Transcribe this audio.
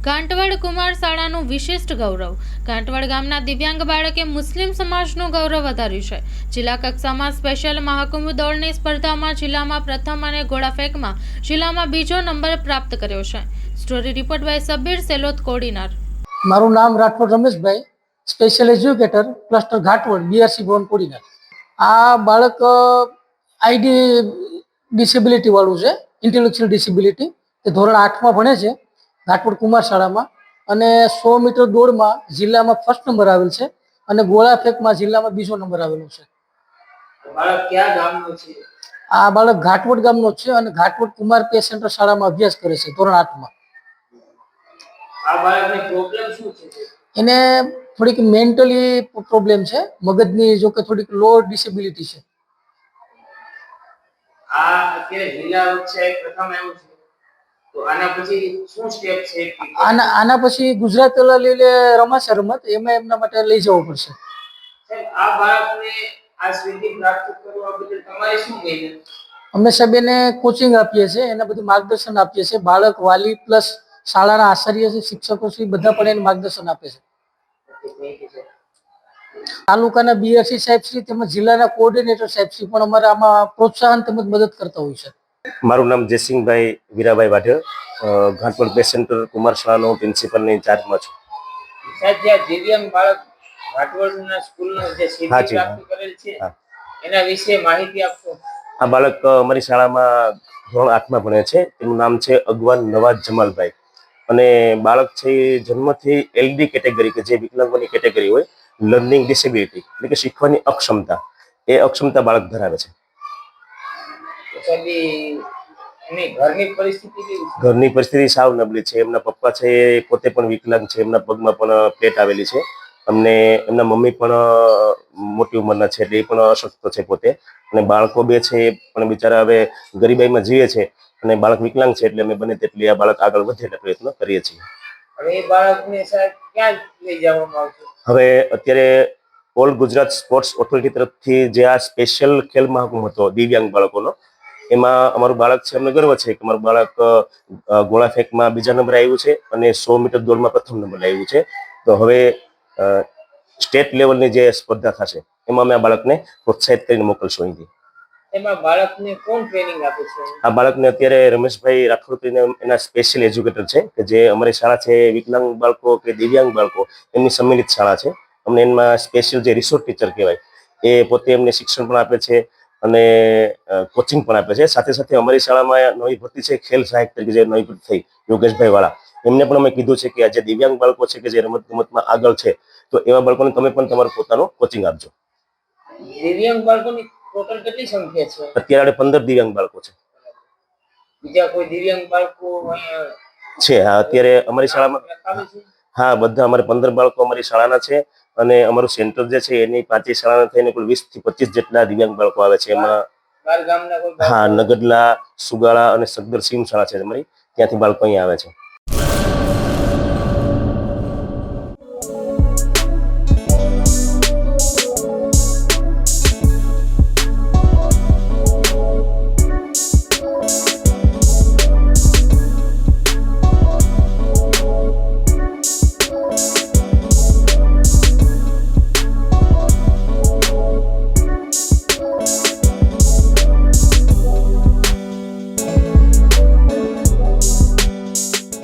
કાંટવાડ કુમાર શાળાનું વિશિષ્ટ ગૌરવ. કાંટવાડ ગામના દિવ્યાંગ બાળકે મુસ્લિમ સમાજનું ગૌરવ વધાર્યું છે. જિલ્લા કક્ષામાં સ્પેશિયલ મહાકુંભ દોડની સ્પર્ધામાં જિલ્લામાં પ્રથમ અને ઘોડાફેંકમાં જિલ્લામાં બીજો નંબર પ્રાપ્ત કર્યો છે. Story report by Sabir Selot Kodinar. મારું નામ Rathod Rameshbhai, special educator, cluster Ghatvad, BRC ભવન કોડીનાર. આ બાળક આઈડી ડિસેબિલિટી વાળું છે, ઇન્ટેલેક્ચ્યુઅલ ડિસેબિલિટી. તે ધોરણ 8માં ભણે છે ઘાટવડ કુમાર શાળામાં અને 100 મીટર દોડમાં જિલ્લામાં ફર્સ્ટ નંબર આવેલ છે અને ગોળા ફેંકમાં જિલ્લામાં બીજો નંબર આવેલો છે. બાળક કયા ગામનો છે? આ બાળક ઘાટવડ ગામનો છે અને ઘાટવડ કુમાર પે સેન્ટર શાળામાં અભ્યાસ કરે છે ધોરણ 8માં. આ બાળકને પ્રોબ્લેમ શું છે? એને થોડીક મેન્ટલી પ્રોબ્લેમ છે, મગજની જો કે થોડીક લો ડિસેબિલિટી છે. આ અત્યારે જિલ્લા કક્ષાએ પ્રથમ આવ્યું છે, તો આના પછી શું સ્ટેપ છે? આના પછી ગુજરાત લઈ રમાશે રમત, એમાં એમના માટે લઈ જવું પડશે. આ બાળકને આ સિદ્ધિ પ્રાપ્ત કરવા બદલ તમારે શું મહેનત? અમે સાહેબ એને કોચિંગ આપીએ છીએ, એને બધું માર્ગદર્શન આપીએ છીએ. બાળક, વાલી પ્લસ શાળાના આચાર્ય છે, શિક્ષકો છે, બધા પણ એને માર્ગદર્શન આપે છે. તાલુકાના બીઆરસી સાહેબશ્રી તેમજ જિલ્લાના કોઓર્ડિનેટર સાહેબશ્રી પણ અમારા આમાં પ્રોત્સાહન તેમજ મદદ કરતા હોય છે. મારું નામ જયસિંહભાઈ વીરાભાઈ વાઢેર, ઘાટવડ પે સેન્ટર કુમાર શાળાનો પ્રિન્સિપલની ચાર્જમાં છું. સાહેબ, જે દિવ્યાંગ બાળક ઘાટવડના સ્કૂલનો જે સિદ્ધિ પ્રાપ્ત કરેલ છે, એના વિશે માહિતી આપશો? આ બાળક અમારી શાળામાં ધોરણ 8માં ભણે છે. તેનું નામ છે અગવાન નવાજ જમાલભાઈ અને બાળક છે જન્મથી એલડી કેટેગરી, કે જે વિકલાંગોની કેટેગરી હોય, લર્નિંગ ડિસેબિલિટી એટલે કે શીખવાની અક્ષમતા, એ અક્ષમતા બાળક ધરાવે છે. ઘરની પરિસ્થિતિ સાવ નબળી છે. એમના પપ્પા છે એ પોતે પણ વિકલાંગ છે, એમના પગમાં પણ પ્લેટ આવેલી છે અને એમના મમ્મી પણ મોટી ઉંમરના છે એટલે એ પણ અશક્ત છે પોતે. અને બાળકો બે છે એ પણ બિચારા હવે ગરીબાઈમાં જીવે છે અને બાળક વિકલાંગ છે એટલે અમે બને તેટલી આ બાળક આગળ વધે એટલે પ્રયત્ન કરીએ છીએ. હવે એ બાળકને સાહેબ ક્યાં લઈ જવામાં આવશે? હવે અત્યારે ઓલ ગુજરાત સ્પોર્ટ્સ ઓથોરિટી તરફથી જે આ સ્પેશિયલ ખેલ મહાકુંભ હતો દિવ્યાંગ બાળકોનો, એમાં અમારું બાળક છે, અમને ગર્વ છે કે અમારું બાળક ગોળા ફેંકમાં બીજા નંબરે આવ્યું છે અને 100 મીટર દોડમાં પ્રથમ નંબર આવ્યું છે. તો હવે સ્ટેટ લેવલની જે સ્પર્ધા થશે એમાં અમે આ બાળકને પ્રોત્સાહિત કરીને મોકલશું અહીંથી. એમાં બાળકને કોણ ટ્રેનિંગ આપે છે? આ બાળકને અત્યારે રમેશભાઈ રાઠોડ કરીને એના સ્પેશિયલ એજ્યુકેટર છે, કે જે અમારી શાળા છે વિકલાંગ બાળકો કે દિવ્યાંગ બાળકો એમની સંમિલિત શાળા છે. અમને એમાં સ્પેશિયલ જે રિસોર્સ ટીચર કહેવાય એ પોતે એમને શિક્ષણ પણ આપે છે અને કોચિંગ પણ આપે છે. સાથે સાથે અમારી શાળામાં નવી ભરતી છે ખેલ સહાયક તરીકે જે નવી ભરતી થઈ યોગેશભાઈ વાળા, એમને પણ અમે કીધું છે કે આ જે દિવ્યાંગ બાળકો છે કે જે રમત ગમતમાં આગળ છે, તો એવા બાળકોને તમે પણ તમારું પોતાનું કોચિંગ આપજો. દિવ્યાંગ બાળકોની ટોટલ કેટલી સંખ્યા છે? અત્યારે 15 દિવ્યાંગ બાળકો છે. બીજા કોઈ દિવ્યાંગ બાળકો છે? હા, અત્યારે અમારી શાળામાં હા બધા અમારે 15 બાળકો અમારી શાળાના છે અને અમારું સેન્ટર જે છે એની 5 શાળાના થઈને કુલ 20 થી 25 જેટલા દિવ્યાંગ બાળકો આવે છે. એમાં હા, નગડલા, સુગાળા અને સગદર સીમ શાળા છે અમારી, ત્યાંથી બાળકો અહીંયા આવે છે.